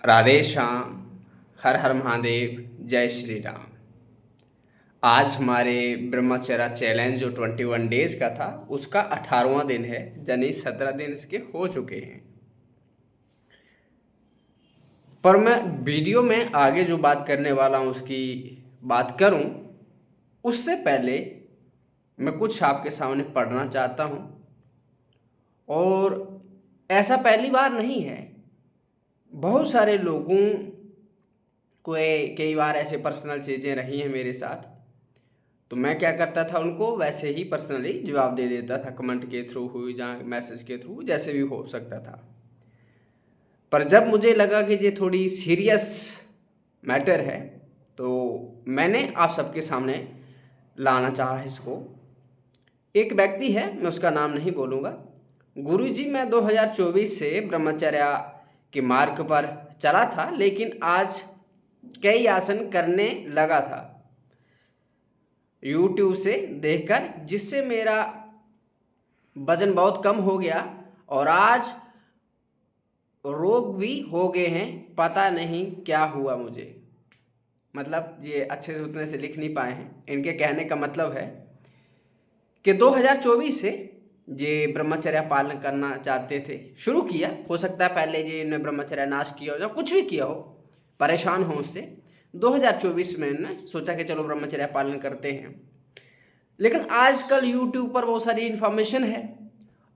राधे श्याम। हर हर महादेव। जय श्री राम। आज हमारे ब्रह्मचर्य चैलेंज जो 21 डेज का था उसका 18वां दिन है, यानी 17 दिन इसके हो चुके हैं। पर मैं वीडियो में आगे जो बात करने वाला हूँ उसकी बात करूँ उससे पहले मैं कुछ आपके सामने पढ़ना चाहता हूँ। और ऐसा पहली बार नहीं है, बहुत सारे लोगों को कई बार ऐसे पर्सनल चीज़ें रही हैं मेरे साथ। तो मैं क्या करता था, उनको वैसे ही पर्सनली जवाब दे देता था, कमेंट के थ्रू हुई या मैसेज के थ्रू, जैसे भी हो सकता था। पर जब मुझे लगा कि ये थोड़ी सीरियस मैटर है तो मैंने आप सबके सामने लाना चाहा इसको। एक व्यक्ति है, मैं उसका नाम नहीं बोलूँगा। गुरुजी, मैं 2024 से ब्रह्मचर्य के मार्ग पर चला था, लेकिन आज कई आसन करने लगा था यूट्यूब से देखकर, जिससे मेरा वजन बहुत कम हो गया और आज रोग भी हो गए हैं। पता नहीं क्या हुआ मुझे। मतलब ये अच्छे से उतने से लिख नहीं पाए हैं। इनके कहने का मतलब है कि 2024 से ये ब्रह्मचर्य पालन करना चाहते थे, शुरू किया। हो सकता है पहले ये इन्होंने ब्रह्मचर्य नाश किया हो या कुछ भी किया हो, परेशान हो उससे। 2024 में इन्होंने सोचा कि चलो ब्रह्मचर्य पालन करते हैं। लेकिन आजकल यूट्यूब पर बहुत सारी इन्फॉर्मेशन है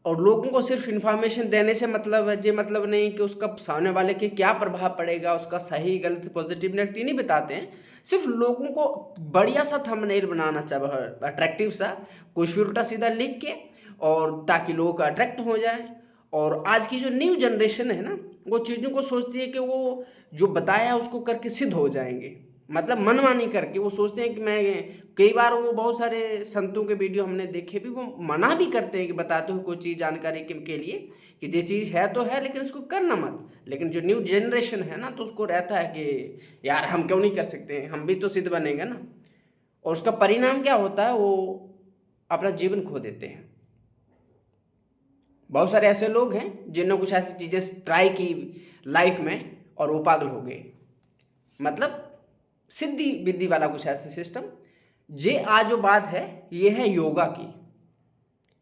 और लोगों को सिर्फ इन्फॉर्मेशन देने से मतलब है, ये मतलब नहीं कि उसका सामने वाले के क्या प्रभाव पड़ेगा, उसका सही गलत पॉजिटिव नेगेटिव नहीं बताते हैं। सिर्फ लोगों को बढ़िया सा थंबनेल बनाना चाहिए, अट्रैक्टिव सा, कुछ भी उल्टा सीधा लिख के, और ताकि लोग अट्रैक्ट हो जाए। और आज की जो न्यू जनरेशन है ना, वो चीज़ों को सोचती है कि वो जो बताया उसको करके सिद्ध हो जाएंगे। मतलब मनमानी करके वो सोचते हैं कि मैं, कई बार वो बहुत सारे संतों के वीडियो हमने देखे भी, वो मना भी करते हैं कि बताते हो कोई चीज़ जानकारी के लिए कि ये चीज़ है तो है लेकिन इसको करना मत। लेकिन जो न्यू जनरेशन है ना, तो उसको रहता है कि यार हम क्यों नहीं कर सकते हैं, हम भी तो सिद्ध बनेंगे ना। और उसका परिणाम क्या होता है, वो अपना जीवन खो देते हैं। बहुत सारे ऐसे लोग हैं जिन्होंने कुछ ऐसी चीज़ें ट्राई की लाइफ में और वो पागल हो गए। मतलब सिद्धि विद्धि वाला कुछ ऐसा सिस्टम। ये आज जो बात है ये है योगा की।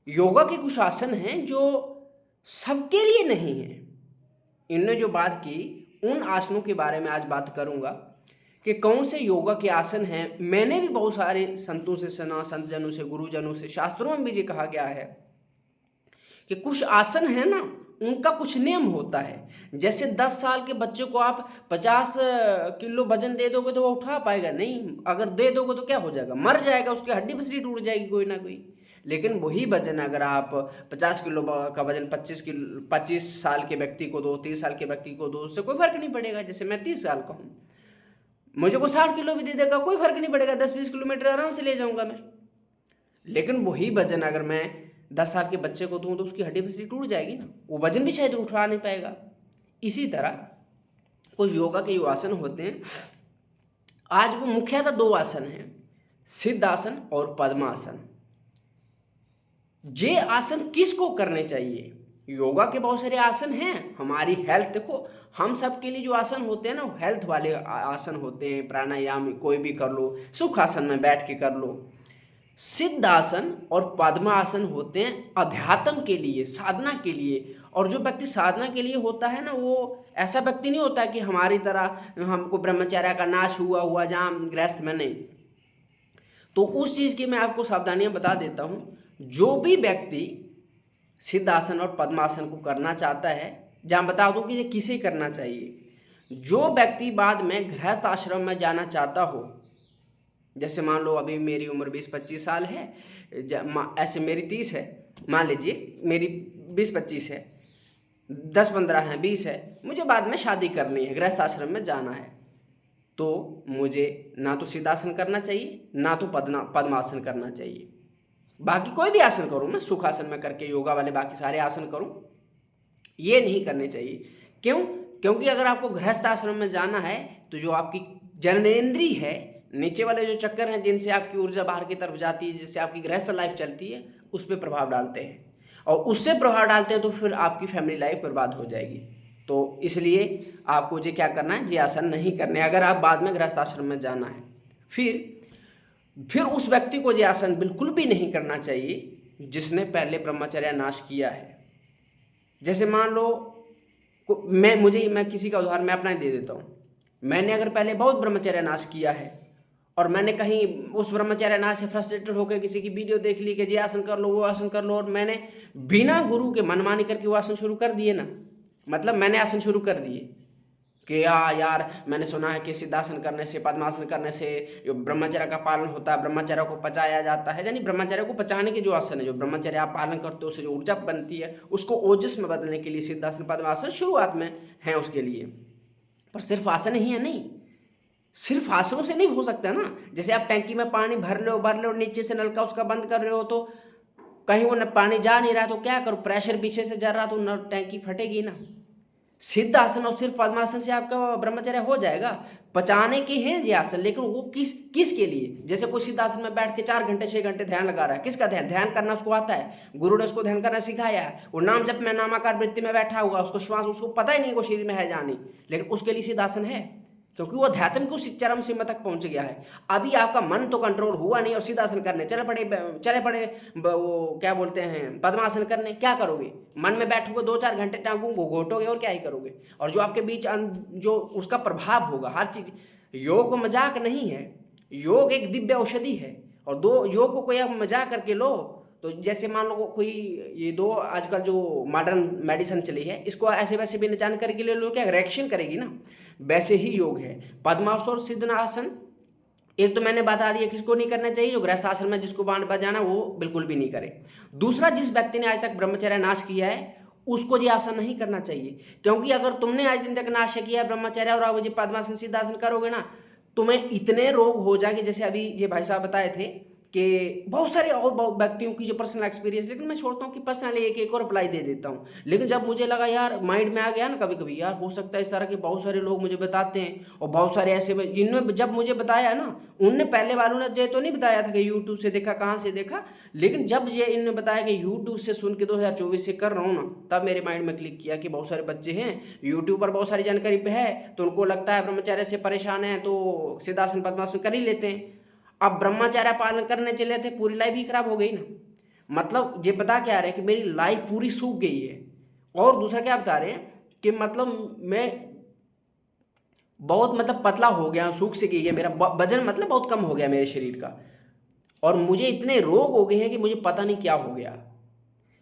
योगा के कुछ आसन हैं जो सबके लिए नहीं है। इनने जो बात की उन आसनों के बारे में आज बात करूंगा कि कौन से योगा के आसन हैं। मैंने भी बहुत सारे संतों से सुना, संतजनों से, गुरुजनों से, शास्त्रों में भी ये कहा गया है कि कुछ आसन है ना, उनका कुछ नियम होता है। जैसे 10 साल के बच्चे को आप 50 किलो वजन दे दोगे तो वो उठा पाएगा नहीं। अगर दे दोगे तो क्या हो जाएगा, मर जाएगा, उसकी हड्डी पसली टूट जाएगी कोई ना कोई। लेकिन वही वजन अगर आप 50 किलो का वजन 25 साल के व्यक्ति को दो, 30 साल के व्यक्ति को दो, उससे कोई फर्क नहीं पड़ेगा। जैसे मैं 30 साल का हूँ, मुझे को 60 किलो भी दे देगा, कोई फर्क नहीं पड़ेगा, 10-20 किलोमीटर आराम से ले जाऊंगा मैं। लेकिन वही वजन अगर मैं 10 साल के बच्चे को दूँ तो उसकी हड्डी पसली टूट जाएगी ना, वो वजन भी शायद उठा नहीं पाएगा। इसी तरह कुछ योगा के जो आसन होते हैं, आज वो मुख्यतः दो आसन हैं, सिद्ध आसन और पद्मासन। ये आसन किसको करने चाहिए? योगा के बहुत सारे आसन हैं, हमारी हेल्थ, देखो हम सब के लिए जो आसन होते हैं ना, हेल्थ वाले आसन होते हैं। प्राणायाम कोई भी कर लो, सुख आसन में बैठ के कर लो। सिद्ध आसन और पद्मासन होते हैं अध्यात्म के लिए, साधना के लिए। और जो व्यक्ति साधना के लिए होता है ना, वो ऐसा व्यक्ति नहीं होता कि हमारी तरह हमको ब्रह्मचर्य का नाश हुआ जहाँ गृहस्थ में नहीं। तो उस चीज़ की मैं आपको सावधानियां बता देता हूँ। जो भी व्यक्ति सिद्ध आसन और पद्मासन को करना चाहता है, जहाँ बता दूँ कि ये किसे करना चाहिए। जो व्यक्ति बाद में गृहस्थ आश्रम में जाना चाहता हो, जैसे मान लो अभी मेरी उम्र 20-25 साल है, ऐसे मेरी 30 है, मान लीजिए मेरी 20-25 है, 10-15 है, 20 है, मुझे बाद में शादी करनी है, गृहस्थ आश्रम में जाना है, तो मुझे ना तो सिद्धासन करना चाहिए ना तो पद्मासन करना चाहिए। बाकी कोई भी आसन करूँ मैं, सुखासन में करके योगा वाले बाकी सारे आसन करूँ, ये नहीं करने चाहिए। क्यों? क्योंकि अगर आपको गृहस्थ आश्रम में जाना है तो जो आपकी जननेंद्री है, नीचे वाले जो चक्कर हैं जिनसे आपकी ऊर्जा बाहर की तरफ जाती है, जिससे आपकी गृहस्थ लाइफ चलती है, उस पर प्रभाव डालते हैं। और उससे प्रभाव डालते हैं तो फिर आपकी फैमिली लाइफ बर्बाद हो जाएगी। तो इसलिए आपको ये क्या करना है, ये आसन नहीं करने अगर आप बाद में गृहस्थ आश्रम में जाना है। फिर उस व्यक्ति को ये आसन बिल्कुल भी नहीं करना चाहिए जिसने पहले ब्रह्मचर्य नाश किया है। जैसे मान लो मैं किसी का उदाहरण मैं अपना ही दे देता हूँ। मैंने अगर पहले बहुत ब्रह्मचर्य नाश किया है और मैंने कहीं उस ब्रह्मचर्य नाश से फ्रस्ट्रेटेड होकर किसी की वीडियो देख ली कि ये आसन कर लो वो आसन कर लो, और मैंने बिना गुरु के मनमानी करके वो आसन शुरू कर दिए ना, मतलब मैंने आसन शुरू कर दिए कि यार मैंने सुना है कि सिद्धासन करने से, पद्मासन करने से जो ब्रह्मचर्य का पालन होता है, ब्रह्मचर्य को पचाया जाता है, यानी ब्रह्मचर्य को पचाने के जो आसन है, जो ब्रह्मचर्य आप पालन करते हो उससे जो ऊर्जा बनती है उसको ओजस में बदलने के लिए सिद्धासन पद्मासन शुरुआत में है उसके लिए। पर सिर्फ आसन ही है नहीं, सिर्फ आसनों से नहीं हो सकता ना। जैसे आप टैंकी में पानी भर लो नीचे से नलका उसका बंद कर रहे हो तो कहीं वो पानी जा नहीं रहा तो क्या करो, प्रेशर पीछे से जा रहा तो टैंकी फटेगी ना। सिद्ध आसन और सिर्फ पद्मासन से आपका ब्रह्मचर्य हो जाएगा। पचाने के हैं ये आसन, लेकिन वो किस के लिए। जैसे कोई सिद्ध आसन में बैठ के 4 घंटे 6 घंटे ध्यान लगा रहा है, किसका ध्यान करना उसको आता है, गुरु ने उसको ध्यान करना सिखाया है, वो नाम जप में नामाकार वृत्ति में बैठा हुआ, उसको श्वास उसको पता ही नहीं वो शरीर में है जानी, लेकिन उसके लिए सिद्ध आसन है क्योंकि वो अध्यात्म की उस चरम सीमा तक पहुंच गया है। अभी आपका मन तो कंट्रोल हुआ नहीं और सिद्धासन करने चले पड़े वो क्या बोलते हैं पद्मासन करने, क्या करोगे, मन में बैठोगे 2-4 घंटे टांगों को घोटोगे और क्या ही करोगे। और जो आपके बीच जो उसका प्रभाव होगा हर चीज, योग मजाक नहीं है, योग एक दिव्य औषधि है। और दो योग को कोई आप मजाक करके लो तो जैसे मान लो कोई ये दो आजकल जो मॉडर्न मेडिसिन चली है इसको ऐसे वैसे भी न जानकारी के लिए लो क्या रिएक्शन करेगी ना, वैसे ही योग है। पद्मासन और सिद्धासन एक तो मैंने बता दिया किसको नहीं करना चाहिए, जो गृहस्थ आश्रम में जिसको बाण बजाना वो बिल्कुल भी नहीं करे। दूसरा, जिस व्यक्ति ने आज तक ब्रह्मचर्य नाश किया है उसको ये आसन नहीं करना चाहिए, क्योंकि अगर तुमने आज दिन तक नाश किया है ब्रह्मचर्य और अब ये पद्मासन सिद्धासन करोगे ना तुम्हें इतने रोग हो जाएंगे। जैसे अभी ये भाई साहब बताए थे कि बहुत सारे और व्यक्तियों की जो पर्सनल एक्सपीरियंस, लेकिन मैं छोड़ता हूँ कि पर्सनली एक और अप्लाई दे देता हूँ। लेकिन जब मुझे लगा यार माइंड में आ गया ना कभी कभी यार हो सकता है इस तरह के बहुत सारे लोग मुझे बताते हैं, और बहुत सारे ऐसे जिन्होंने जब मुझे बताया ना उनने पहले वालों ने ये तो नहीं बताया था कि यूट्यूब से देखा कहाँ से देखा, लेकिन जब ये इन्होंने बताया कि यूट्यूब से सुन के 2024 से कर रहा हूँ ना तब मेरे माइंड में क्लिक किया कि बहुत सारे बच्चे हैं यूट्यूब पर बहुत सारी जानकारी पे है तो उनको लगता है ब्रह्मचर्य से परेशान है तो सिद्धासन पद्मासन कर ही लेते हैं। अब ब्रह्मचर्य पालन करने चले थे पूरी लाइफ ही खराब हो गई ना, मतलब ये बता क्या रहे हैं कि मेरी लाइफ पूरी सूख गई है। और दूसरा क्या बता रहे हैं कि मतलब मैं बहुत पतला हो गया, सूख से गई है, मेरा वजन बहुत कम हो गया मेरे शरीर का, और मुझे इतने रोग हो गए हैं कि मुझे पता नहीं क्या हो गया।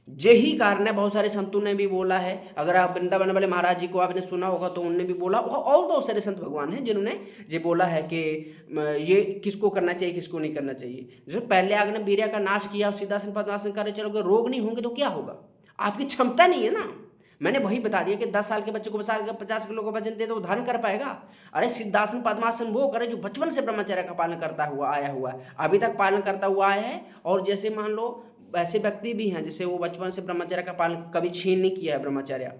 यही कारण है, बहुत सारे संतों ने भी बोला है, अगर आप वृंदावन वाले महाराज जी को आपने सुना होगा तो उनने भी बोला, और बहुत सारे संत भगवान हैं जिन्होंने ये बोला है कि ये किसको करना चाहिए किसको नहीं करना चाहिए। जो पहले आग ने वीर्य का नाश किया सिद्धासन पद्मासन करे चलोगे, रोग नहीं होंगे तो क्या होगा, आपकी क्षमता नहीं है ना। मैंने वही बता दिया कि 10 साल के बच्चे को 50 किलो का वजन दे तो वो धारण कर पाएगा। अरे सिद्धासन पद्मासन वो करे जो बचपन से ब्रह्मचर्य का पालन करता हुआ आया हुआ है, अभी तक पालन करता हुआ आया है। और जैसे मान लो ऐसे व्यक्ति भी हैं जैसे वो बचपन से ब्रह्मचर्य का पालन कभी छीन नहीं किया है ब्रह्मचर्य,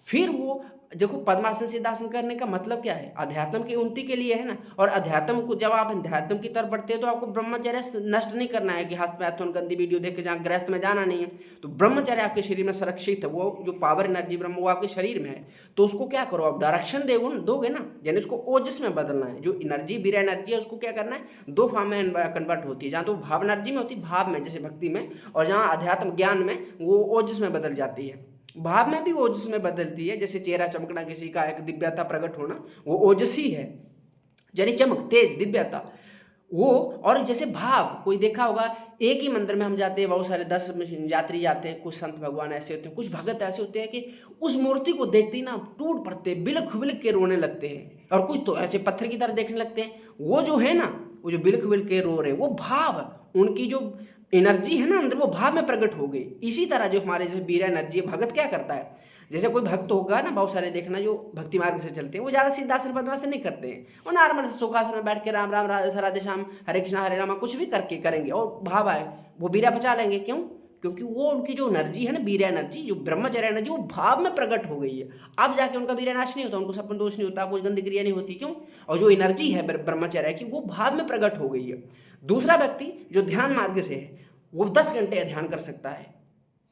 फिर वो देखो पद्मासन सिद्धासन करने का मतलब क्या है, अध्यात्म की उन्नति के लिए है ना। और अध्यात्म को जब आप अध्यात्म की तरफ बढ़ते हैं तो आपको ब्रह्मचर्य नष्ट नहीं करना है कि हस्तमैथुन गंदी वीडियो देख के जहाँ गृहस्थ में जाना नहीं है। तो ब्रह्मचर्य आपके शरीर में सुरक्षित है, वो जो पावर एनर्जी ब्रह्म वो आपके शरीर में है, तो उसको क्या करो आप डायरेक्शन दोगे ना, यानी उसको ओजस में बदलना है। जो एनर्जी वीर एनर्जी है उसको क्या करना है 2 फॉर्म में कन्वर्ट होती है, जहाँ तो भाव एनर्जी में होती है, भाव में जैसे भक्ति में, और जहाँ अध्यात्म ज्ञान में वो ओजस में बदल जाती है। भाव में भी वो ओजस में बदलती है, जैसे चेहरा चमकना किसी का एक दिव्यता प्रकट होना वो ओजस ही है, यानी चमक तेज दिव्यता वो। और जैसे भाव कोई देखा होगा एक ही मंदिर में हम जाते हैं, बहुत सारे 10 यात्री जाते हैं, कुछ संत भगवान ऐसे होते हैं, कुछ भगत ऐसे होते हैं कि उस मूर्ति को देखते ही ना टूट पड़ते बिलख बिलख के रोने लगते हैं, और कुछ तो ऐसे पत्थर की तरह देखने लगते हैं। वो जो है ना वो जो बिलख बिलख के रो रहे हैं वो भाव, उनकी जो एनर्जी है ना अंदर वो भाव में प्रकट हो गई। इसी तरह जो हमारे जैसे वीर एनर्जी भगत क्या करता है, जैसे कोई भक्त होगा ना बहुत सारे देखना जो भक्ति मार्ग से चलते हैं वो ज़्यादा सिद्धासन पद्मासन नहीं करते हैं, वो नॉर्मल से सुखासन में बैठ के राम राम राधे श्याम हरे कृष्णा हरे रामा कुछ भी करके करेंगे और भाव आए वो बीरा बचा लेंगे। क्यों? क्योंकि वो उनकी जो एनर्जी है ना वीर एनर्जी जो ब्रह्मचर्य एनर्जी वो भाव में प्रकट हो गई है। अब जाके उनका वीर नाश नहीं होता, उनको सपन दोष नहीं होता, कोई गंदी क्रिया नहीं होती। क्यों? और जो एनर्जी है ब्रह्मचर्य की वो भाव में प्रकट हो गई है। दूसरा व्यक्ति जो ध्यान मार्ग से है वो 10 घंटे ध्यान कर सकता है,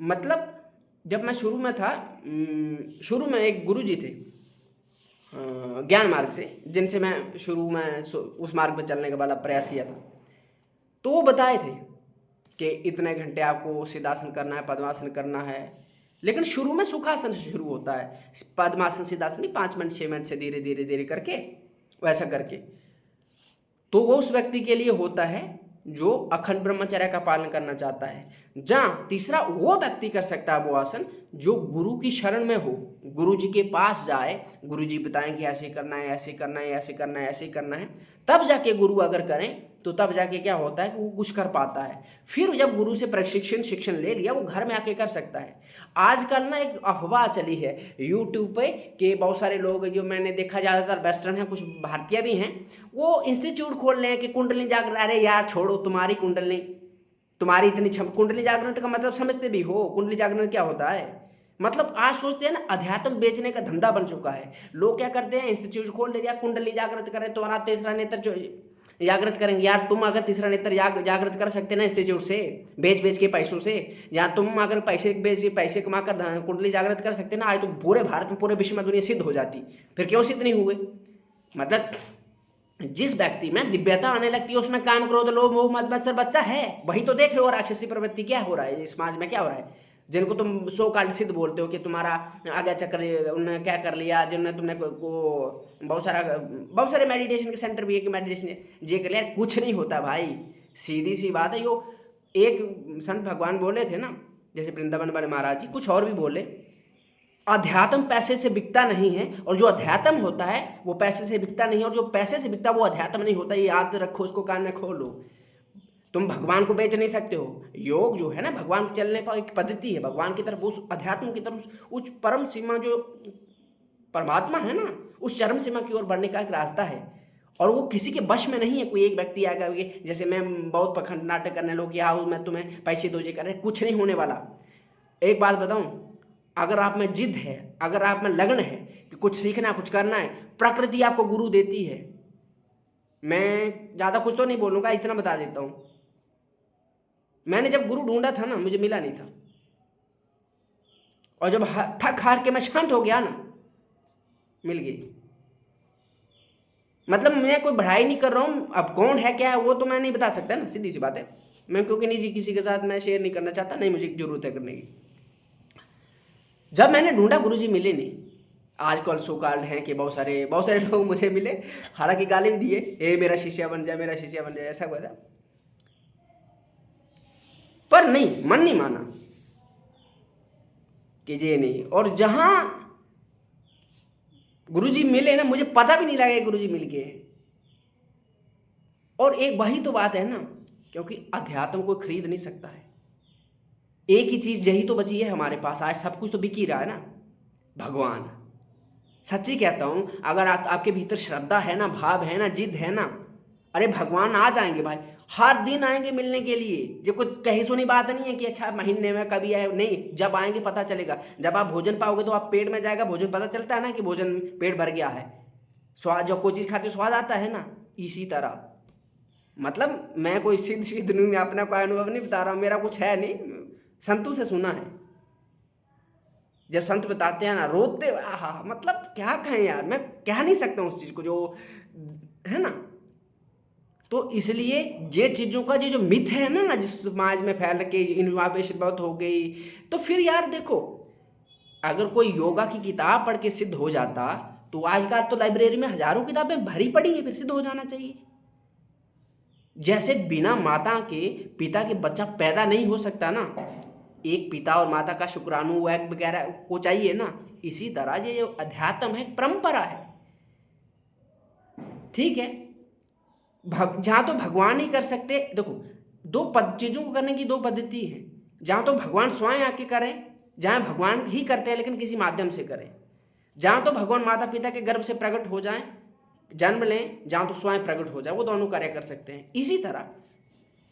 मतलब जब मैं शुरू में था, शुरू में एक गुरुजी थे ज्ञान मार्ग से, जिनसे मैं शुरू में उस मार्ग पर चलने का वाला प्रयास किया था। तो वो बताए थे कि इतने घंटे आपको सिद्धासन करना है, पद्मासन करना है। लेकिन शुरू में सुखासन से शुरू होता है, पद्मासन सिद्धासन नहीं, 5 मिनट 6 मिनट से धीरे धीरे धीरे करके वैसा करके। तो वो उस व्यक्ति के लिए होता है जो अखंड ब्रह्मचर्य का पालन करना चाहता है। जहाँ तीसरा वो व्यक्ति कर सकता है वो आसन जो गुरु की शरण में हो, गुरु जी के पास जाए, गुरु जी बताएं कि ऐसे करना है, ऐसे करना है, ऐसे करना है, ऐसे करना है, तब जाके गुरु अगर करें तो तब जाके क्या होता है कि वो कुछ कर पाता है। फिर जब गुरु से शिक्षण ले लिया, वो घर में आके कर सकता है। आजकल ना एक अफवाह चली है यूट्यूब पे कि बहुत सारे लोग, जो मैंने देखा ज़्यादातर वेस्टर्न है, कुछ भारतीय भी हैं, वो इंस्टीट्यूट खोल रहे हैं कि कुंडली जागरण। अरे यार छोड़ो, तुम्हारी कुंडली, तुम्हारी इतनी कुंडली जागरण का मतलब समझते भी हो? कुंडली जागरण क्या होता है? मतलब आज सोचते हैं ना, अध्यात्म बेचने का धंधा बन चुका है। लोग क्या करते हैं, इंस्टीट्यूट खोल दे दिया, कुंडली जागृत करें, तुम्हारा तीसरा नेत्र जो जागृत करेंगे। यार तुम अगर तीसरा नेत्र जागृत कर सकते ना इंस्टीट्यूट से, बेच के पैसों से, या तुम अगर पैसे कमा कर कुंडली जागृत कर सकते ना, आज तो पूरे भारत में, पूरे विश्व में दुनिया सिद्ध हो जाती। फिर क्यों सिद्ध नहीं हुए? मतलब जिस व्यक्ति में दिव्यता आने लगती है उसमें काम, क्रोध, लोभ, मोह, मद मत्सर बच्चा है। वही तो देख रहे हो, राक्षसी प्रवृत्ति क्या हो रहा है इस समाज में, क्या हो रहा है। जिनको तुम सो काल्ड सिद्ध बोलते हो कि तुम्हारा आगे चक्कर, उन्होंने क्या कर लिया, जिन्होंने तुमने को बहुत सारे मेडिटेशन के सेंटर भी है कि मेडिटेशन ये कर लिया। कुछ नहीं होता भाई, सीधी सी बात है। यो एक संत भगवान बोले थे ना, जैसे वृंदावन वाले महाराज जी, कुछ और भी बोले, अध्यात्म पैसे से बिकता नहीं है, और जो अध्यात्म होता है वो पैसे से बिकता नहीं है, और जो पैसे से बिकता है वो अध्यात्म नहीं होता। ये याद रखो, उसको कान में खोलो। तुम भगवान को बेच नहीं सकते हो। योग जो है ना, भगवान को चलने पर एक पद्धति है, भगवान की तरफ, उस अध्यात्म की तरफ, उस परम सीमा जो परमात्मा है ना, उस चरम सीमा की ओर बढ़ने का एक रास्ता है। और वो किसी के वश में नहीं है। कोई एक व्यक्ति आएगा, जैसे मैं बहुत पखंड नाटक करने लोग, आओ मैं तुम्हें पैसे दो, जे कर रहे, कुछ नहीं होने वाला। एक बात बताऊं, अगर आप में जिद है, अगर आप में लगन है कि कुछ सीखना, कुछ करना है, प्रकृति आपको गुरु देती है। मैं ज़्यादा कुछ तो नहीं बोलूँगा, इतना बता देता हूँ, मैंने जब गुरु ढूंढा था ना, मुझे मिला नहीं था, और जब थक हार के मैं शांत हो गया ना, मिल गई। मतलब मैं कोई बढ़ाई नहीं कर रहा हूँ, अब कौन है क्या है वो तो मैं नहीं बता सकता ना, सीधी सी बात है। मैं क्योंकि निजी किसी के साथ मैं शेयर नहीं करना चाहता, नहीं मुझे जरूरत है करने की। जब मैंने ढूंढा, गुरुजी मिले नहीं। आजकल सो कॉल्ड हैं कि बहुत सारे लोग मुझे मिले, हालांकि गाली भी दिए, ए मेरा शिष्य बन जाए, मेरा शिष्य बन जाए, ऐसा वैसा, पर नहीं, मन नहीं माना कि ये नहीं। और जहां गुरुजी मिले ना, मुझे पता भी नहीं लगा गुरुजी मिल गए। और एक वही तो बात है ना, क्योंकि अध्यात्म को खरीद नहीं सकता है। एक ही चीज यही तो बची है हमारे पास, आज सब कुछ तो बिक ही रहा है ना, भगवान। सच्ची कहता हूं, अगर आपके भीतर श्रद्धा है ना, भाव है ना, जिद है ना, अरे भगवान आ जाएंगे भाई, हर दिन आएंगे मिलने के लिए। जो कोई कहीं सुनी बात नहीं है कि अच्छा महीने में कभी आए, नहीं, जब आएंगे पता चलेगा। जब आप भोजन पाओगे तो आप पेट में जाएगा भोजन, पता चलता है ना कि भोजन पेट भर गया है। स्वाद, जब कोई चीज़ खाते स्वाद आता है ना, इसी तरह। मतलब मैं कोई सिद्ध नहीं, मैं अपना कोई अनुभव नहीं बता रहा हूँ, मेरा कुछ है नहीं, संतों से सुना है। जब संत बताते हैं ना, रोते, आहा, मतलब क्या कहें यार, मैं कह नहीं सकता उस चीज़ को जो है ना। तो इसलिए ये चीज़ों का जो मिथ है ना, जिस समाज में फैल के इनोवेशन बहुत हो गई, तो फिर यार देखो, अगर कोई योगा की किताब पढ़ के सिद्ध हो जाता, तो आजकल तो लाइब्रेरी में हजारों किताबें भरी पड़ी हैं, फिर सिद्ध हो जाना चाहिए। जैसे बिना माता के पिता के बच्चा पैदा नहीं हो सकता ना, एक पिता और माता का शुक्राणु वगैरह को चाहिए ना, इसी तरह ये जो अध्यात्म है, परंपरा है, ठीक है। जहाँ तो भगवान ही कर सकते, देखो चीज़ों को करने की दो पद्धति है। जहाँ तो भगवान स्वयं आके करें, जहाँ भगवान ही करते हैं लेकिन किसी माध्यम से करें। जहाँ तो भगवान माता पिता के गर्भ से प्रकट हो जाएं, जन्म लें, जहाँ तो स्वयं प्रकट हो जाए, वो दोनों कार्य कर सकते हैं। इसी तरह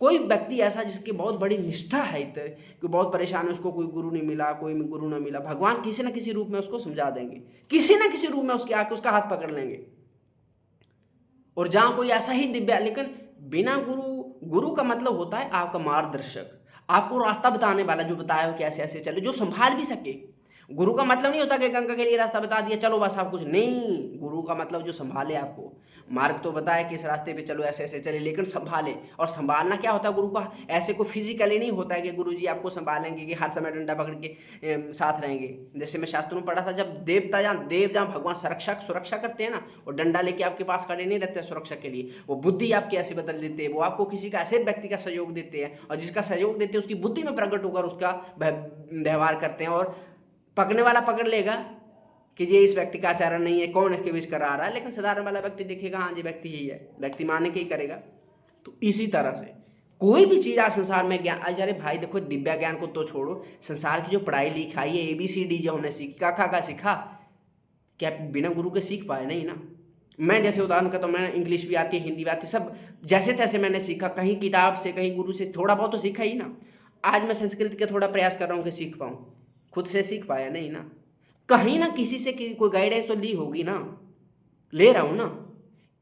कोई व्यक्ति ऐसा जिसकी बहुत बड़ी निष्ठा है, कि बहुत परेशान है, उसको कोई गुरु नहीं मिला, कोई गुरु ना मिला, भगवान किसी न किसी रूप में उसको समझा देंगे, किसी न किसी रूप में उसके आके उसका हाथ पकड़ लेंगे। और जहाँ कोई ऐसा ही दिव्या, लेकिन बिना गुरु का मतलब होता है आपका मार्गदर्शक, आपको रास्ता बताने वाला, जो बताया हो कि ऐसे ऐसे चले, जो संभाल भी सके। गुरु का मतलब नहीं होता कि गंगा के लिए रास्ता बता दिया चलो बस, आप कुछ नहीं। गुरु का मतलब जो संभाले आपको, मार्ग तो बताया कि इस रास्ते पे चलो, ऐसे ऐसे चले, लेकिन संभाले। और संभालना क्या होता है गुरु का, ऐसे को फिजिकली नहीं होता है कि गुरु जी आपको संभालेंगे कि हर समय डंडा पकड़ के साथ रहेंगे। जैसे मैं शास्त्रों में पढ़ा था, जब देव जहाँ भगवान सुरक्षा करते हैं ना, वो डंडा लेके आपके पास खड़े नहीं रहते सुरक्षा के लिए, वो बुद्धि आपकी ऐसे बदल देते हैं, वो आपको किसी का ऐसे व्यक्ति का सहयोग देते हैं, और जिसका सहयोग देते हैं उसकी बुद्धि में प्रकट होकर उसका व्यवहार करते हैं, और पकड़ने वाला पकड़ लेगा कि ये इस व्यक्ति का आचरण नहीं है, कौन इसके बीच करा रहा है, लेकिन साधारण वाला व्यक्ति देखेगा हाँ जी व्यक्ति ही है, व्यक्ति मानने के ही करेगा। तो इसी तरह से कोई भी चीज़ आज संसार में ज्ञान, अरे भाई देखो, दिव्या ज्ञान को तो छोड़ो, संसार की जो पढ़ाई लिखाई है, ABCD जो हमने सीखा, का सीखा, क्या बिना गुरु के सीख पाए? नहीं ना। मैं जैसे उदाहरण करता हूँ, मैं इंग्लिश भी आती है, हिंदी भी आती है, सब जैसे तैसे मैंने सीखा, कहीं किताब से, कहीं गुरु से, थोड़ा बहुत तो सीखा ही ना। आज मैं संस्कृत का थोड़ा प्रयास कर रहा हूँ कि सीख पाऊँ, खुद से सीख पाया नहीं ना, कहीं ना किसी से कोई गाइडेंस तो ली होगी ना, ले रहा हूँ ना।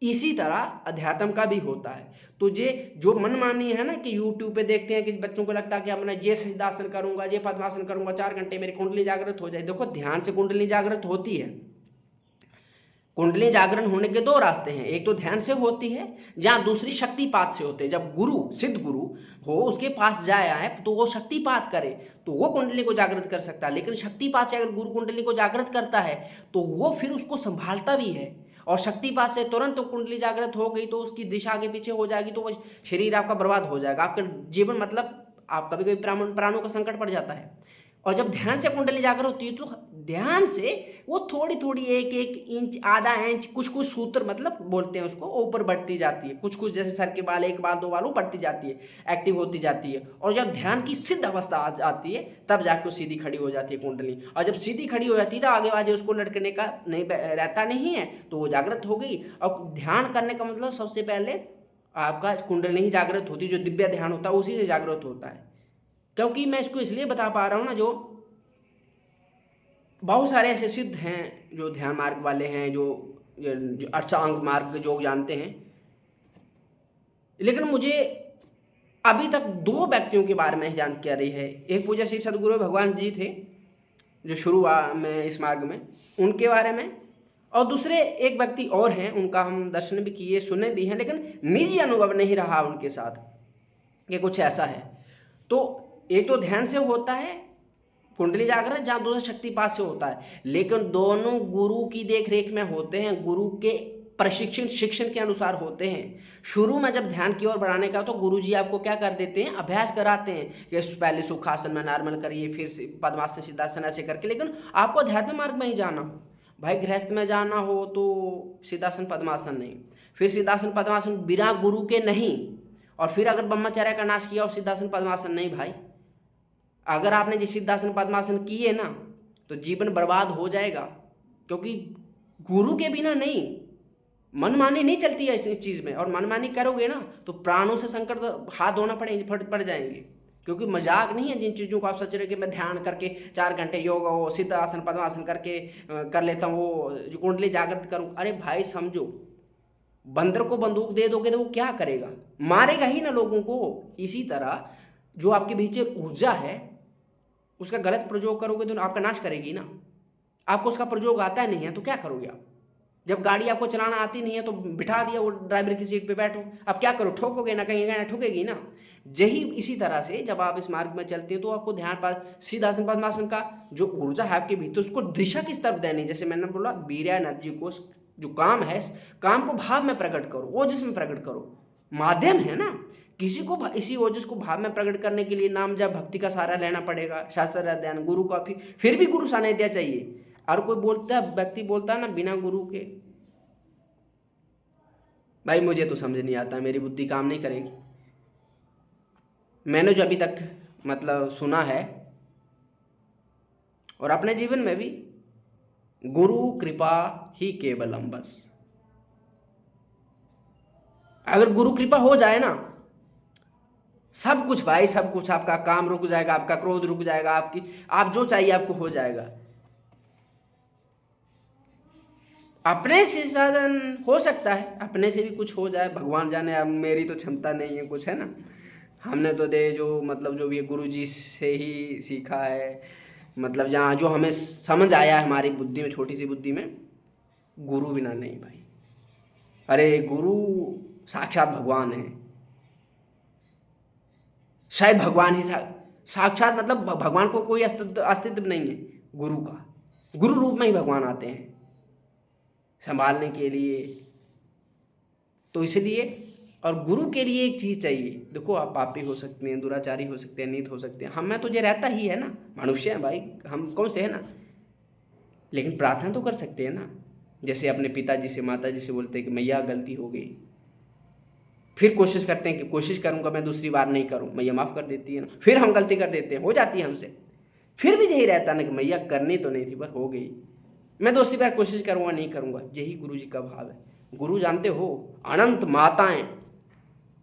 इसी तरह अध्यात्म का भी होता है। तो ये जो मनमानी है ना कि यूट्यूब पे देखते हैं कि बच्चों को लगता है कि अब मैं ये सिद्धासन करूंगा, ये पद्मासन करूंगा, 4 घंटे मेरी कुंडली जागृत हो जाए। देखो, ध्यान से कुंडली जागृत होती है। कुंडली जागरण होने के 2 रास्ते हैं, एक तो ध्यान से होती है, जहाँ दूसरी शक्तिपात से होते हैं। जब गुरु, सिद्ध गुरु हो, उसके पास जाए आए तो वो शक्तिपात करे तो वो कुंडली को जागृत कर सकता है। लेकिन शक्तिपात से अगर गुरु कुंडली को जागृत करता है तो वो फिर उसको संभालता भी है, और शक्तिपात से तुरंत तो कुंडली जागृत हो गई तो उसकी दिशा आगे पीछे हो जाएगी, तो वो शरीर आपका बर्बाद हो जाएगा, आपका जीवन, मतलब आप कभी कभी प्राणों का संकट पड़ जाता है। और जब ध्यान से कुंडली जागृत होती है तो ध्यान से वो थोड़ी थोड़ी 1-1 इंच, आधा इंच, कुछ कुछ सूत्र मतलब बोलते हैं उसको, ऊपर बढ़ती जाती है, कुछ कुछ जैसे सर के बाल, 1 बाल 2 बाल, वो बढ़ती जाती है, एक्टिव होती जाती है। और जब ध्यान की सिद्ध अवस्था आ जाती है तब जाके वो सीधी खड़ी हो जाती है कुंडली। और जब सीधी खड़ी हो जाती है तो आगे बाजे उसको लटकने का नहीं रहता नहीं है, तो वो जागृत हो गई। और ध्यान करने का मतलब सबसे पहले आपका कुंडली ही जागृत होती है, जो दिव्य ध्यान होता है उसी से जागृत होता है। क्योंकि मैं इसको इसलिए बता पा रहा हूँ ना, जो बहुत सारे ऐसे सिद्ध हैं जो ध्यान मार्ग वाले हैं, जो अष्टांग मार्ग योग जानते हैं, लेकिन मुझे अभी तक 2 व्यक्तियों के बारे में जानकारी है। एक पूज्य श्री सदगुरु भगवान जी थे जो शुरुआत में इस मार्ग में, उनके बारे में, और दूसरे एक व्यक्ति और हैं, उनका हम दर्शन भी किए, सुने भी हैं, लेकिन निजी अनुभव नहीं रहा उनके साथ, ये कुछ ऐसा है। तो एक तो ध्यान से होता है कुंडली जागरण, जहाँ दूसरा शक्तिपात से होता है, लेकिन दोनों गुरु की देख रेख में होते हैं, गुरु के प्रशिक्षण शिक्षण के अनुसार होते हैं। शुरू में जब ध्यान की ओर बढ़ाने का तो गुरु जी आपको क्या कर देते हैं, अभ्यास कराते हैं कि पहले सुखासन में नॉर्मल करिए, फिर पद्मासन सिद्धासन ऐसे करके। लेकिन आपको अध्यात्म मार्ग में ही जाना हो, भाई गृहस्थ में जाना हो तो सिद्धासन पद्मासन नहीं, फिर सिद्धासन पद्मासन बिना गुरु के नहीं, और फिर अगर ब्रह्मचर्य का नाश किया और सिद्धासन पद्मासन नहीं। भाई अगर आपने जो सिद्धासन पद्मासन किए ना तो जीवन बर्बाद हो जाएगा, क्योंकि गुरु के बिना नहीं, मनमानी नहीं चलती है इस चीज़ में। और मनमानी करोगे ना तो प्राणों से संकट हाथ धोना पड़ जाएंगे, क्योंकि मजाक नहीं है जिन चीज़ों को आप सोच रहे कि मैं ध्यान करके 4 घंटे योग वो सिद्धासन पद्मासन करके कर लेता हूँ, वो जो कुंडली जागृत करूँ। अरे भाई समझो, बंदर को बंदूक दे दोगे तो वो क्या करेगा, मारेगा ही ना लोगों को। इसी तरह जो आपके भीतर ऊर्जा है उसका गलत प्रयोग करोगे तो आपका नाश करेगी ना। आपको उसका प्रयोग आता नहीं है तो क्या करोगे आप? जब गाड़ी आपको चलाना आती नहीं है तो बिठा दिया वो ड्राइवर की सीट पे, बैठो, अब क्या करो, ठोकोगे ना, कहीं ना ठुकेगी ना। यही इसी तरह से जब आप इस मार्ग में चलते हो तो आपको ध्यान पर सिद्धासन पद्मासन का जो ऊर्जा है आपके भीतर, उसको दिशा किस तरफ देनी। जैसे मैंने बोला, वीर्य एनर्जी को, जो काम है, काम को भाव में प्रकट करो, ओजस में प्रकट करो, माध्यम है ना। किसी को इसी ओजस को भाव में प्रकट करने के लिए नाम जब भक्ति का सहारा लेना पड़ेगा, शास्त्र अध्ययन, गुरु का फिर भी गुरु सानिध्य चाहिए। और कोई बोलता है, व्यक्ति बोलता है ना बिना गुरु के, भाई मुझे तो समझ नहीं आता, मेरी बुद्धि काम नहीं करेगी। मैंने जो अभी तक मतलब सुना है और अपने जीवन में भी, गुरु कृपा ही केवलम, बस अगर गुरु कृपा हो जाए ना, सब कुछ भाई, सब कुछ, आपका काम रुक जाएगा, आपका क्रोध रुक जाएगा, आप जो चाहिए आपको हो जाएगा। अपने से साधन हो सकता है, अपने से भी कुछ हो जाए, भगवान जाने, अब मेरी तो क्षमता नहीं है कुछ, है ना। हमने तो दे जो मतलब जो भी है गुरुजी से ही सीखा है, मतलब जहाँ जो हमें समझ आया है हमारी बुद्धि में, छोटी सी बुद्धि में, गुरु बिना नहीं भाई। अरे गुरु साक्षात भगवान है, शायद भगवान ही साक्षात, मतलब भगवान को कोई अस्तित्व नहीं है गुरु का, गुरु रूप में ही भगवान आते हैं संभालने के लिए। तो इसलिए, और गुरु के लिए एक चीज़ चाहिए, देखो आप पापी हो सकते हैं, दुराचारी हो सकते हैं, नीत हो सकते हैं, हम में तो ये रहता ही है ना, मनुष्य हैं भाई, हम कौन से है ना, लेकिन प्रार्थना तो कर सकते हैं ना। जैसे अपने पिताजी से माता जी से बोलते हैं कि मैया गलती हो गई, फिर कोशिश करते हैं कि कोशिश करूंगा मैं दूसरी बार नहीं करूं, मैया माफ़ कर देती है ना, फिर हम गलती कर देते हैं, हो जाती है हमसे, फिर भी यही रहता ना कि मैया करनी तो नहीं थी पर हो गई, मैं दूसरी बार कोशिश करूंगा नहीं करूंगा। यही गुरु जी का भाव है। गुरु जानते हो, अनंत माताएं,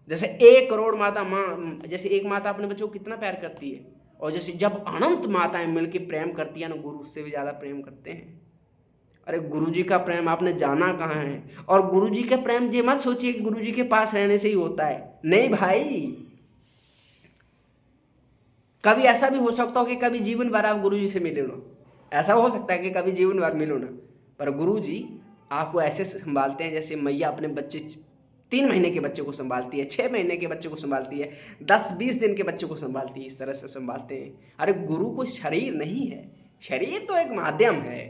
जैसे 1 करोड़ माता माँ, जैसे एक माता अपने बच्चों को कितना प्यार करती है, और जैसे जब अनंत माताएं मिलकर प्रेम करती है ना, गुरु उससे भी ज़्यादा प्रेम करते हैं। अरे गुरुजी का प्रेम आपने जाना कहाँ है? और गुरुजी का प्रेम ये मत सोचिए कि गुरुजी के पास रहने से ही होता है, नहीं भाई। कभी ऐसा भी हो सकता हो कि कभी जीवन भर आप गुरुजी से मिले ना, ऐसा हो सकता है कि कभी जीवन भर मिलो ना, पर गुरुजी आपको ऐसे संभालते हैं जैसे मैया अपने बच्चे 3 महीने के बच्चे को संभालती है, 6 महीने के बच्चे को संभालती है, 10-20 दिन के बच्चे को संभालती है, इस तरह से संभालते हैं। अरे गुरु कोई शरीर नहीं है, शरीर तो एक माध्यम है।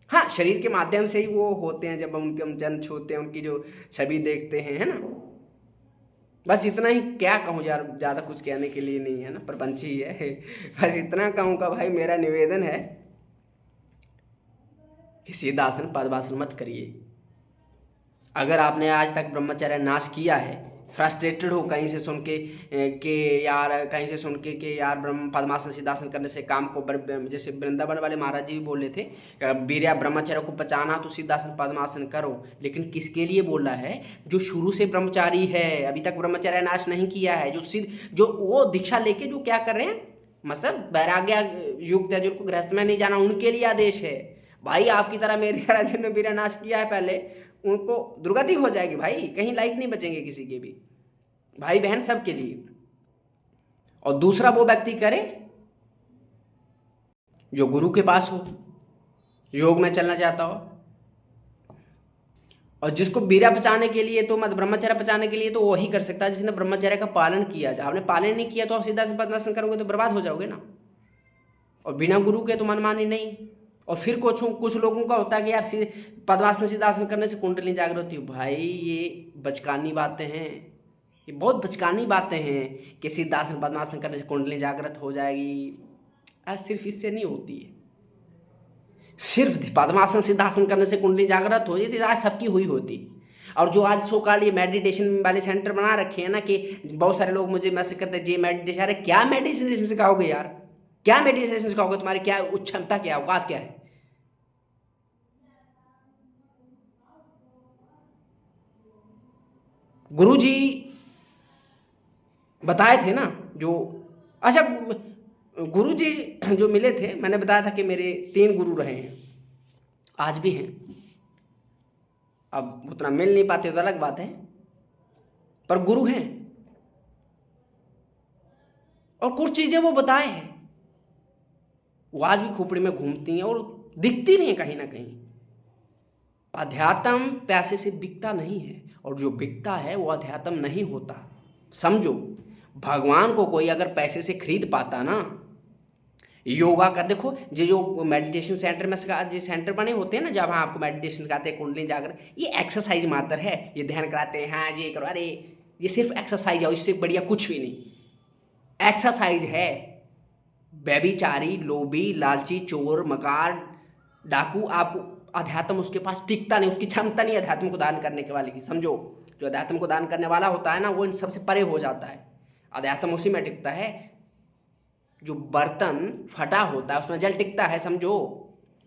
हाँ, शरीर के माध्यम से ही वो होते हैं, जब उनके हम जन्म छूते हैं, उनकी जो छवि देखते हैं, है ना। बस इतना ही, क्या कहूँ यार, ज़्यादा कुछ कहने के लिए नहीं है ना, प्रपंच ही है। बस इतना कहूँगा भाई, मेरा निवेदन है कि सीधासन पद्मासन मत करिए। अगर आपने आज तक ब्रह्मचर्य नाश किया है, फ्रस्ट्रेटेड हो कहीं से सुन के यार, कहीं से सुन के यार ब्रह्म पद्मासन सिद्धासन करने से काम को जैसे वृंदावन वाले महाराज जी भी बोल रहे थे, वीर्या ब्रह्मचर्य को बचाना तो सिद्धासन पद्मासन करो, लेकिन किसके लिए बोल रहा है? जो शुरू से ब्रह्मचारी है, अभी तक ब्रह्मचर्य नाश नहीं किया है, जो वो दीक्षा लेके जो क्या कर रहे हैं, मतलब वैराग्य युक्त है, जिनको गृहस्थ में नहीं जाना, उनके लिए आदेश है भाई। आपकी तरह मेरी तरह जिन्होंने वीर्य नाश किया है पहले, उनको दुर्गति हो जाएगी भाई, कहीं लाइक नहीं बचेंगे किसी के भी, भाई बहन सबके लिए। और दूसरा वो व्यक्ति करे जो गुरु के पास हो, योग में चलना चाहता हो, और जिसको वीर्य बचाने के लिए तो मतलब ब्रह्मचर्य बचाने के लिए तो वही कर सकता है जिसने ब्रह्मचर्य का पालन किया। जब आपने पालन नहीं किया तो आप सीधा से पद्मासन करोगे तो बर्बाद हो जाओगे ना। और बिना गुरु के तो मनमानी नहीं। और फिर कुछ लोगों का होता है कि यार पद्मासन सिद्धासन करने से कुंडली जागृत होती है। भाई ये बचकानी बातें हैं, ये बहुत बचकानी बातें हैं कि सिद्धासन पद्मासन करने से कुंडली जागृत हो जाएगी। अरे सिर्फ इससे नहीं होती है, सिर्फ पद्मासन सिद्धासन करने से कुंडली जागृत हो जाती, आज सबकी हुई होती। और जो आज सो कॉल्ड ये मेडिटेशन वाले सेंटर बना रखे हैं ना, कि बहुत सारे लोग मुझे मैसेज करते हैं जी मेडिटेशन, अरे क्या मेडिटेशन सिखाओगे यार, क्या मेडिटेशन सिखाओगे? तुम्हारी क्या क्षमता, क्या औकात क्या है? गुरुजी बताए थे ना जो, अच्छा गुरुजी जो मिले थे, मैंने बताया था कि मेरे 3 गुरु रहे हैं, आज भी हैं। अब उतना मिल नहीं पाते तो अलग बात है, पर गुरु हैं। और कुछ चीज़ें वो बताए हैं, वो आज भी खोपड़ी में घूमती हैं और दिखती भी हैं कहीं ना कहीं। अध्यात्म पैसे से बिकता नहीं है, और जो बिकता है वो अध्यात्म नहीं होता। समझो, भगवान को कोई अगर पैसे से खरीद पाता ना, योगा कर देखो, ये जो मेडिटेशन सेंटर में जो सेंटर बने होते हैं ना, जब आपको मेडिटेशन सिखाते हैं, कुंडली जागरण, ये एक्सरसाइज मात्र है, ये ध्यान कराते हैं, हाँ ये करो, अरे ये सिर्फ एक्सरसाइज है, इससे बढ़िया कुछ भी नहीं। एक्सरसाइज है। व्यभिचारी, लोभी, लालची, चोर, मकार, डाकू, आपको अध्यात्म उसके पास टिकता नहीं, उसकी क्षमता नहीं अध्यात्म को दान करने के वाले की। समझो, जो अध्यात्म को दान करने वाला होता है ना, वो इन सबसे परे हो जाता है। अध्यात्म उसी में टिकता है, जो बर्तन फटा होता है उसमें जल टिकता है। समझो,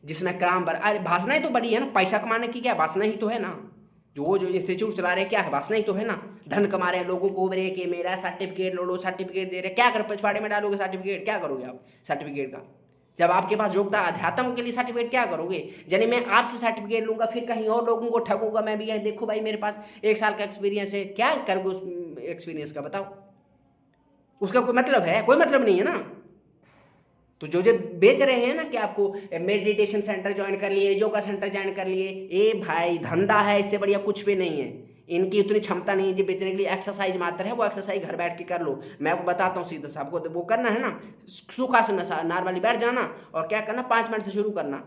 जिसने काम बर, अरे वासना ही तो बड़ी है ना, पैसा कमाने की क्या वासना ही तो है ना। जो इंस्टीट्यूट चला रहे हैं, क्या है? वासना ही तो है ना। धन कमा रहे हैं, लोगों को बोल कि मेरा सर्टिफिकेट लो, सर्टिफिकेट दे रहे, क्या कर पिछवाड़े में डालोगे सर्टिफिकेट? क्या करोगे आप सर्टिफिकेट का? जब आपके पास योग्यता अध्यात्म के लिए सर्टिफिकेट क्या करोगे? यानी मैं आपसे सर्टिफिकेट लूंगा, फिर कहीं और लोगों को ठगूंगा मैं भी, देखो भाई मेरे पास 1 साल का एक्सपीरियंस है, क्या करोगे उस एक्सपीरियंस का? बताओ। उसका कोई मतलब है? कोई मतलब नहीं है ना। तो जो जो बेच रहे हैं ना कि आपको मेडिटेशन सेंटर ज्वाइन कर लिए, योगा सेंटर ज्वाइन कर लिए, ए भाई धंधा है, इससे बढ़िया कुछ भी नहीं है। इनकी उतनी क्षमता नहीं है जी बेचने के लिए। एक्सरसाइज मात्र है, वो एक्सरसाइज घर बैठ के कर लो। मैं आपको बताता हूँ सीधा सा, आपको वो करना है ना, सुखासन नॉर्मली बैठ जाना और क्या करना, 5 मिनट से शुरू करना।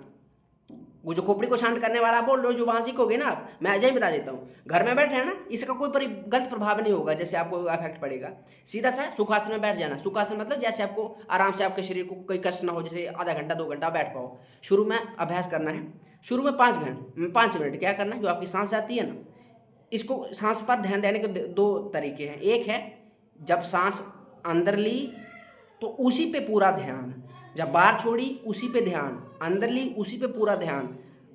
वो जो खोपड़ी को शांत करने वाला बोल रहे हो, जो वहाँ सीखोगे ना आप, मैं अजय बता देता हूँ, घर में बैठे हैं ना, इसका कोई गलत प्रभाव नहीं होगा जैसे आपको इफेक्ट पड़ेगा। सीधा सा सुखासन में बैठ जाना। सुखासन मतलब जैसे आपको आराम से आपके शरीर को कोई कष्ट ना हो, जैसे आधा घंटा 2 घंटा बैठ पाओ। शुरू में अभ्यास करना है, शुरू में 5 मिनट क्या करना है, जो आपकी सांस आती है ना, इसको सांस पर ध्यान देने के 2 तरीके हैं। एक है जब सांस अंदर ली तो उसी पे पूरा ध्यान, जब बाहर छोड़ी उसी पे ध्यान, अंदर ली उसी पे पूरा ध्यान।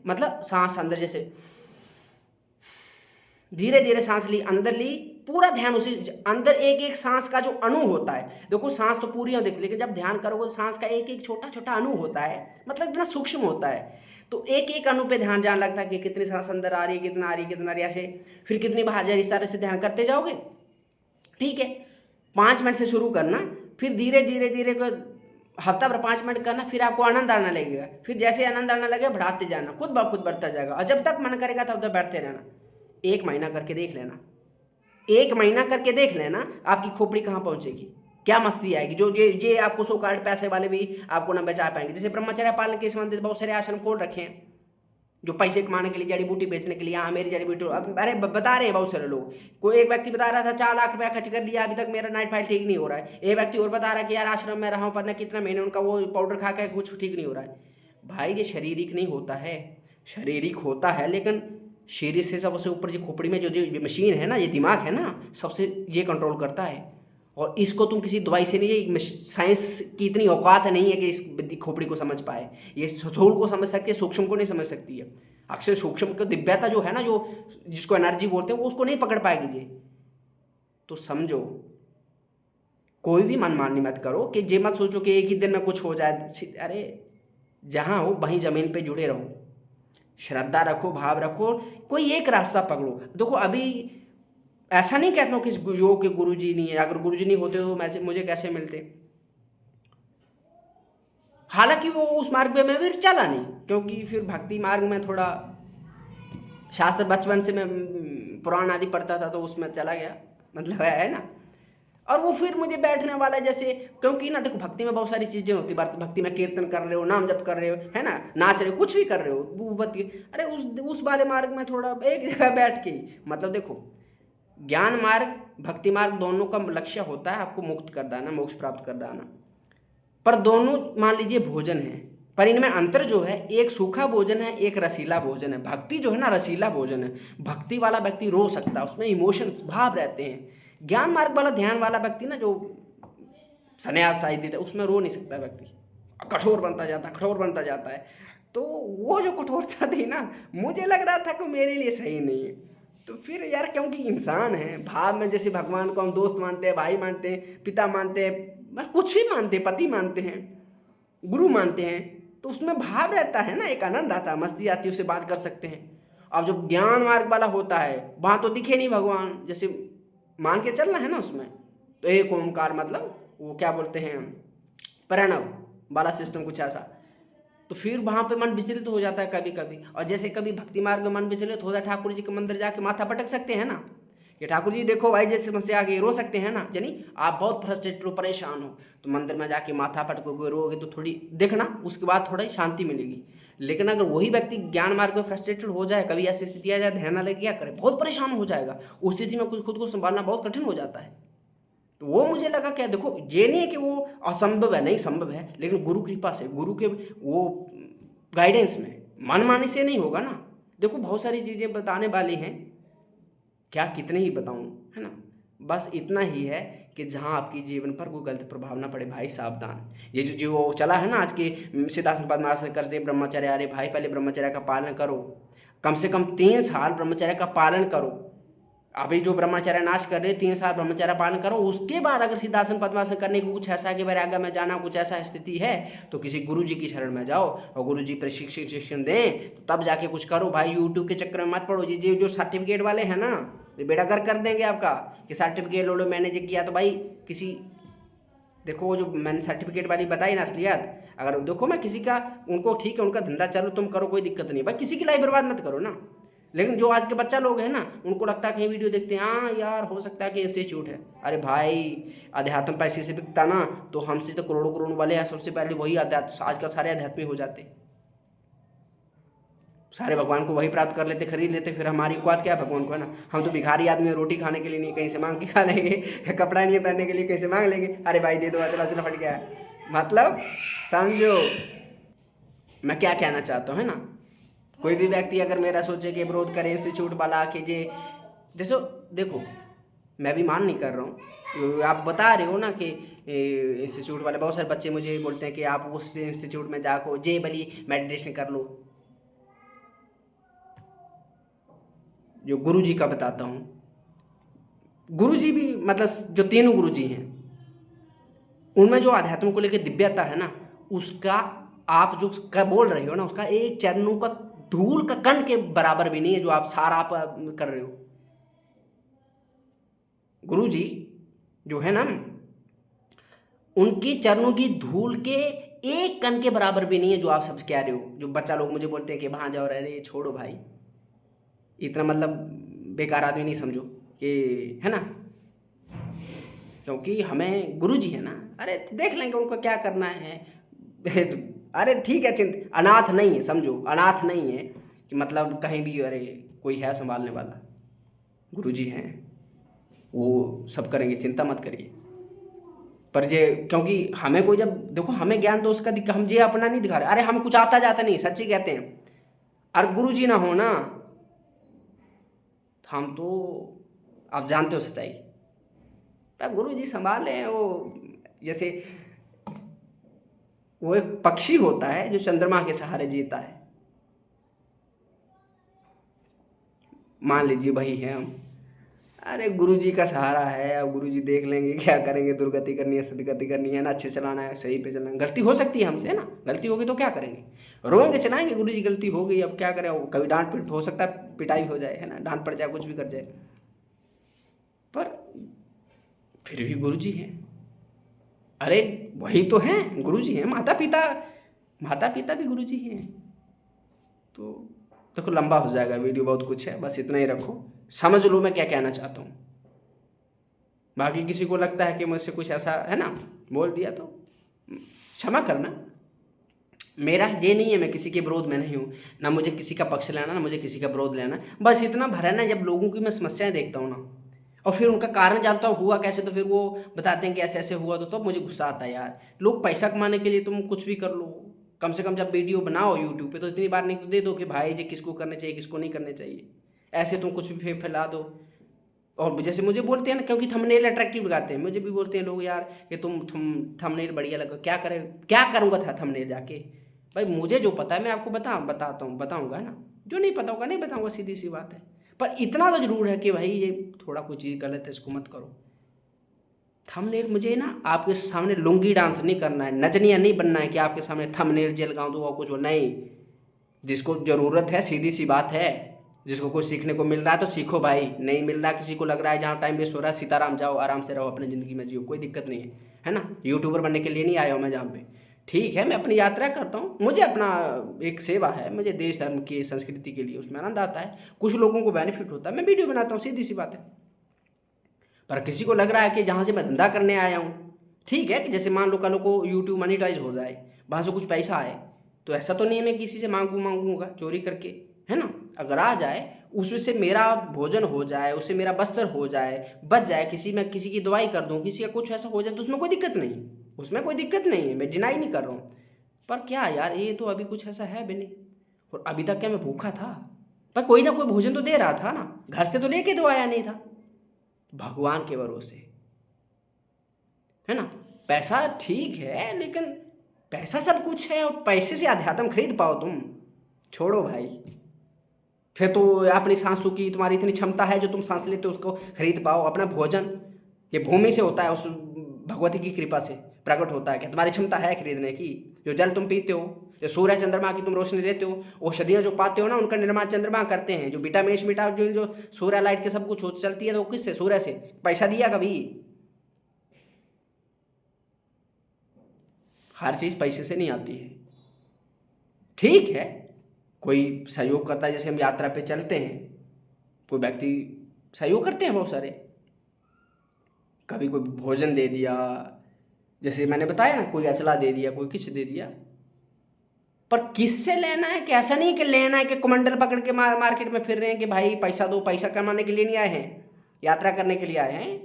मतलब सांस अंदर, जैसे धीरे धीरे सांस ली, अंदर ली, पूरा ध्यान उसी अंदर। एक एक सांस का जो अणु होता है, देखो सांस तो पूरी हो देख, लेकिन जब ध्यान करोगे तो सांस का एक एक छोटा छोटा अणु होता है, मतलब इतना सूक्ष्म होता है। तो एक एक अणु पे ध्यान जाने लगता है कि कितनी सांस अंदर आ रही है, कितना आ रही है, कितना आ रही है, ऐसे फिर कितनी बाहर जा रही, इस तरह से ध्यान करते जाओगे। ठीक है, 5 मिनट से शुरू करना, फिर धीरे धीरे धीरे हफ्ता भर 5 मिनट करना, फिर आपको आनंद आना लगेगा। फिर जैसे आनंद आने लगे बढ़ाते जाना, खुद ब खुद बढ़ता जाएगा। और जब तक मन करेगा तब तक बैठते रहना। 1 महीना करके देख लेना, 1 महीना करके देख लेना आपकी खोपड़ी कहाँ पहुंचेगी, क्या मस्ती आएगी। जो ये आपको सो कार्ड पैसे वाले भी आपको ना बचा पाएंगे। जैसे ब्रह्मचर्य पालन के संबंधित बहुत सारे आश्रम खोल रखे हैं, जो पैसे कमाने के लिए, जड़ी बूटी बेचने के लिए। हाँ मेरी जड़ी बूटी, अब अरे बता रहे हैं बहुत सारे लोग। कोई एक व्यक्ति बता रहा था 4 लाख रुपया खर्च कर लिया, अभी तक मेरा नाइट फाइल ठीक नहीं हो रहा है। एक व्यक्ति और बता रहा है कि यार आश्रम में रहा हूँ पता कितना महीने, उनका वो पाउडर खा के कुछ ठीक नहीं हो रहा है। भाई ये शारीरिक नहीं होता है, शारीरिक होता है, लेकिन शरीर से सबसे ऊपर जो खोपड़ी में जो मशीन है ना, ये दिमाग है ना, सबसे ये कंट्रोल करता है। और इसको तुम किसी दवाई से नहीं, साइंस की इतनी औकात नहीं है कि इस खोपड़ी को समझ पाए। ये स्थूल को समझ सकती है, सूक्ष्म को नहीं समझ सकती है। अक्सर सूक्ष्म को दिव्यता जो है ना, जो जिसको एनर्जी बोलते हैं, वो उसको नहीं पकड़ पाएगी ये। तो समझो, कोई भी मनमानी मत करो कि ये मत सोचो कि एक ही दिन में कुछ हो जाए। अरे जहाँ हो वहीं जमीन पे जुड़े रहो, श्रद्धा रखो, भाव रखो, कोई एक रास्ता पकड़ो। देखो अभी ऐसा नहीं कहता हूँ कि योग के गुरुजी नहीं है, अगर गुरुजी नहीं होते तो मुझे कैसे मिलते। हालांकि वो उस मार्ग पे मैं फिर चला नहीं, क्योंकि फिर भक्ति मार्ग में थोड़ा शास्त्र बचपन से मैं पुराण आदि पढ़ता था तो उसमें चला गया, मतलब है ना। और वो फिर मुझे बैठने वाला जैसे, क्योंकि ना देखो भक्ति में बहुत सारी चीज़ें होती है। भक्ति में कीर्तन कर रहे हो, नाम जप कर रहे हो, है ना, नाच रहे हो, कुछ भी कर रहे हो, वो अरे उस वाले मार्ग में थोड़ा एक जगह बैठ के, मतलब देखो ज्ञान मार्ग भक्ति मार्ग दोनों का लक्ष्य होता है आपको मुक्त कर देना, मोक्ष प्राप्त कर देना। पर दोनों मान लीजिए भोजन है, पर इनमें अंतर जो है, एक सूखा भोजन है, एक रसीला भोजन है। भक्ति जो है ना रसीला भोजन है, भक्ति वाला व्यक्ति रो सकता है, उसमें इमोशंस भाव रहते हैं। ज्ञान मार्ग वाला ध्यान वाला व्यक्ति ना, जो संन्यास शायद उसमें रो नहीं सकता व्यक्ति, कठोर बनता जाता है, कठोर बनता जाता है। तो वो जो कठोरता थी ना, मुझे लग रहा था कि मेरे लिए सही नहीं है। तो फिर यार क्योंकि इंसान है, भाव में जैसे भगवान को हम दोस्त मानते हैं, भाई मानते हैं, पिता मानते हैं, कुछ भी मानते हैं, पति मानते हैं, गुरु मानते हैं, तो उसमें भाव रहता है ना, एक आनंद आता है, मस्ती आती है, उससे बात कर सकते हैं। अब जब ज्ञान मार्ग वाला होता है वहाँ तो दिखे नहीं भगवान, जैसे मान के चलना है ना उसमें, तो एक ओमकार मतलब वो क्या बोलते हैं, प्रणव वाला सिस्टम कुछ ऐसा। तो फिर वहाँ पे मन विचलित हो जाता है कभी कभी। और जैसे कभी भक्ति मार्ग में मन विचलित हो जाए, ठाकुर जी के मंदिर जाके माथा पटक सकते हैं ना कि ठाकुर जी देखो भाई जैसे समस्या आ गई, रो सकते हैं ना। यानी आप बहुत फ्रस्ट्रेटेड हो, परेशान हो, तो मंदिर में जाके माथा पटकोगे, रोगे, तो थोड़ी देखना उसके बाद थोड़ी शांति मिलेगी। लेकिन अगर वही व्यक्ति ज्ञान मार्ग में फ्रस्ट्रेटेड हो जाए, कभी ऐसी स्थिति आ जाए, ध्यान ना लगे, क्या करे, बहुत परेशान हो जाएगा। उस स्थिति में खुद को संभालना बहुत कठिन हो जाता है। तो वो मुझे लगा क्या, देखो ये नहीं है कि वो असंभव है, नहीं संभव है, लेकिन गुरु कृपा से, गुरु के वो गाइडेंस में, मनमानी से नहीं होगा ना। देखो बहुत सारी चीज़ें बताने वाली हैं, क्या कितने ही बताऊं, है ना। बस इतना ही है कि जहाँ आपकी जीवन पर कोई गलत प्रभाव ना पड़े, भाई सावधान। ये जो वो चला है ना आज के सिद्धार्थ पद्माकर से ब्रह्मचर्य, अरे भाई पहले ब्रह्मचर्य का पालन करो, कम से कम 3 साल ब्रह्मचर्य का पालन करो। अभी जो ब्रह्मचर्य नाश कर रहे 3 साल ब्रह्मचर्य पालन करो, उसके बाद अगर सिद्धासन पद्मासन करने को कुछ ऐसा कि वैराग्य में जाना, कुछ ऐसा स्थिति है, तो किसी गुरु जी की शरण में जाओ और गुरु जी प्रशिक्षण दें, तो तब जाके कुछ करो। भाई यूट्यूब के चक्कर में मत पड़ो। जी जो सर्टिफिकेट वाले हैं ना, ये बेड़ा गर्क कर देंगे आपका कि सर्टिफिकेट लो लो, मैंने जो किया, तो भाई किसी देखो वो जो मैंने सर्टिफिकेट वाली बताई ना असलियत, अगर देखो मैं किसी का, उनको ठीक है उनका धंधा चालू, तुम करो कोई दिक्कत नहीं, भाई किसी की लाइफ बर्बाद मत करो ना। लेकिन जो आज के बच्चा लोग हैं ना, उनको लगता है कहीं वीडियो देखते हैं, हाँ यार हो सकता है कि इंस्टीट्यूट है। अरे भाई अध्यात्म पैसे से बिकता ना, तो हमसे तो करोड़ों करोड़ों वाले हैं, सबसे पहले वही अध्यात्म, आजकल सारे अध्यात्मी हो जाते, सारे भगवान को वही प्राप्त कर लेते, खरीद लेते, फिर हमारी औकात क्या है भगवान को, है ना। हम तो भिखारी आदमी, रोटी खाने के लिए नहीं कहीं से मांग के खा लेंगे, कपड़ा नहीं पहनने के लिए कहीं से मांग लेंगे, अरे भाई दे दो, चलो चलो फट गया। मतलब समझो मैं क्या कहना चाहता हूँ, है ना। कोई भी व्यक्ति अगर मेरा सोचे कि विरोध करे इंस्टीट्यूट वाला कि जे, जैसे देखो मैं भी मान नहीं कर रहा हूँ, आप बता रहे हो ना कि इंस्टीट्यूट वाले, बहुत सारे बच्चे मुझे बोलते हैं कि आप उस इंस्टीट्यूट में जाको जे बली मेडिटेशन कर लो। जो गुरु जी का बताता हूँ, गुरु जी भी मतलब जो तीनों गुरु जी हैं, उनमें जो अध्यात्म को लेकर दिव्यता है ना, उसका आप जो बोल रहे हो ना, उसका एक चरणों का धूल का कण के बराबर भी नहीं है जो आप सारा आप कर रहे हो। गुरु जी जो है ना, उनके चरणों की धूल के एक कण के बराबर भी नहीं है जो आप सब कह रहे हो। जो बच्चा लोग मुझे बोलते हैं कि वहाँ जाओ, अरे छोड़ो भाई, इतना मतलब बेकार आदमी नहीं समझो कि, है ना। क्योंकि हमें गुरु जी है ना, अरे देख लेंगे उनको क्या करना है। अरे ठीक है, अनाथ नहीं है, समझो अनाथ नहीं है कि मतलब कहीं भी अरे कोई है संभालने वाला, गुरु जी हैं, वो सब करेंगे, चिंता मत करिए। पर जे क्योंकि हमें कोई, जब देखो हमें ज्ञान तो उसका दिखा, हम जे अपना नहीं दिखा रहे, अरे हम कुछ आता जाता नहीं, सच्ची कहते हैं। और गुरु जी ना हो ना, हम तो आप जानते हो सच्चाई, पर गुरु जी संभाले हैं। वो जैसे वो एक पक्षी होता है जो चंद्रमा के सहारे जीता है, मान लीजिए वही है हम। अरे गुरु जी का सहारा है, अब गुरु जी देख लेंगे क्या करेंगे, दुर्गति करनी है सदगति करनी है ना, अच्छे चलाना है, सही पे चलाना है। गलती हो सकती है हमसे, है ना, गलती होगी तो क्या करेंगे, रोएंगे चलाएंगे, गुरु जी गलती हो गई अब क्या करें, कभी डांट पीट हो सकता है, पिटाई हो जाए, है ना, डांट पड़ जाए, कुछ भी कर जाए, पर फिर भी गुरु जी हैं। अरे वही तो हैं, गुरु जी हैं, माता पिता, माता पिता भी गुरु जी हैं। तो देखो लंबा हो जाएगा वीडियो, बहुत कुछ है, बस इतना ही रखो, समझ लो मैं क्या कहना चाहता हूँ। बाकी किसी को लगता है कि मुझसे कुछ ऐसा, है ना, बोल दिया तो क्षमा करना। मेरा ये नहीं है, मैं किसी के विरोध में नहीं हूँ, ना मुझे किसी का पक्ष लेना, ना मुझे किसी का विरोध लेना। बस इतना भरा ना, जब लोगों की मैं समस्याएं देखता हूँ ना, और फिर उनका कारण जानता हूँ हुआ कैसे, तो फिर वो बताते हैं कि ऐसे ऐसे हुआ, तो मुझे गुस्सा आता है यार। लोग पैसा कमाने के लिए तुम कुछ भी कर लो, कम से कम जब वीडियो बनाओ यूट्यूब पे तो इतनी बार नहीं तो दे दो कि भाई जी किसको करने चाहिए किसको नहीं करने चाहिए। ऐसे तुम कुछ भी फैला दो। और जैसे मुझे बोलते हैं ना, क्योंकि थंबनेल अट्रैक्टिव लगाते हैं, मुझे भी बोलते हैं लोग यार कि तुम थंबनेल बढ़िया लगा, क्या करें, क्या करूँगा था थंबनेल जाके। भाई मुझे जो पता है मैं आपको बताऊँगा, है ना, जो नहीं पता होगा नहीं बताऊँगा, सीधी सी बात है। पर इतना तो जरूर है कि भाई ये थोड़ा कुछ चीज़ गलत है, इसको मत करो। थंबनेल मुझे ना आपके सामने लुंगी डांस नहीं करना है, नचनिया नहीं बनना है कि आपके सामने थंबनेल जे लगाऊं तो और कुछ हो नहीं। जिसको ज़रूरत है, सीधी सी बात है, जिसको कुछ सीखने को मिल रहा है तो सीखो भाई, नहीं मिल रहा है, किसी को लग रहा है जहाँ टाइम वेस्ट हो रहा है, सीताराम जाओ, आराम से रहो, अपनी ज़िंदगी में जियो, कोई दिक्कत नहीं है ना। यूट्यूबर बनने के लिए नहीं आया हूँ मैं जहाँ पे, ठीक है, मैं अपनी यात्रा करता हूँ, मुझे अपना एक सेवा है, मुझे देश धर्म की संस्कृति के लिए उसमें आनंद आता है, कुछ लोगों को बेनिफिट होता है, मैं वीडियो बनाता हूँ, सीधी सी बात है। पर किसी को लग रहा है कि जहाँ से मैं धंधा करने आया हूँ, ठीक है, कि जैसे मान लो कल को यूट्यूब मोनेटाइज हो जाए, वहाँ से कुछ पैसा आए, तो ऐसा तो नहीं है मैं किसी से मांगूंगा चोरी करके, है ना। अगर आ जाए, उसमें से मेरा भोजन हो जाए, उससे मेरा बस्तर हो जाए, बच जाए, मैं किसी की दवाई कर दूँ, किसी का कुछ ऐसा हो जाए, तो उसमें कोई दिक्कत नहीं, उसमें कोई दिक्कत नहीं है, मैं डिनाई नहीं कर रहा हूँ। पर क्या यार, ये तो अभी कुछ ऐसा है भी नहीं, और अभी तक क्या मैं भूखा था, पर कोई ना कोई भोजन तो दे रहा था ना, घर से तो लेके तो आया नहीं था, भगवान के भरोसे, है ना। पैसा ठीक है, लेकिन पैसा सब कुछ है, और पैसे से अध्यात्म खरीद पाओ तुम, छोड़ो भाई। फिर तो अपनी सांसों की तुम्हारी इतनी क्षमता है, जो तुम सांस लेते हो उसको खरीद पाओ। अपना भोजन ये भूमि से होता है, उस भगवती की कृपा से प्रकट होता है, कि तुम्हारी क्षमता है खरीदने की। जो जल तुम पीते हो, जो सूर्य चंद्रमा की तुम रोशनी लेते हो, औषधियाँ जो पाते हो ना, उनका निर्माण चंद्रमा करते हैं। जो विटामिन मिटा जो सूर्य लाइट के सब कुछ चलती है, तो किससे, सूर्य से। पैसा दिया कभी? हर चीज़ पैसे से नहीं आती है। ठीक है, कोई सहयोग करता है, जैसे हम यात्रा पे चलते हैं, कोई व्यक्ति सहयोग करते हैं बहुत सारे, कभी कोई भोजन दे दिया, जैसे मैंने बताया ना, कोई अचला दे दिया, कोई कुछ दे दिया। पर किससे लेना है कि ऐसा नहीं कि लेना है कि कमंडल पकड़ के मार्केट में फिर रहे हैं कि भाई पैसा दो, पैसा कमाने के लिए नहीं आए हैं, यात्रा करने के लिए आए हैं,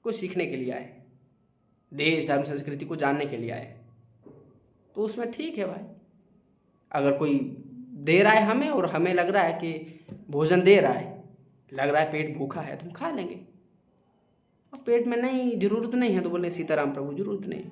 कुछ सीखने के लिए आए हैं, देश धर्म संस्कृति को जानने के लिए आए हैं। तो उसमें ठीक है भाई, अगर कोई दे रहा है हमें और हमें लग रहा है कि भोजन दे रहा है, लग रहा है पेट भूखा है, तो हम खा लेंगे। और पेट में नहीं, जरूरत नहीं है तो बोले सीताराम प्रभु जरूरत नहीं।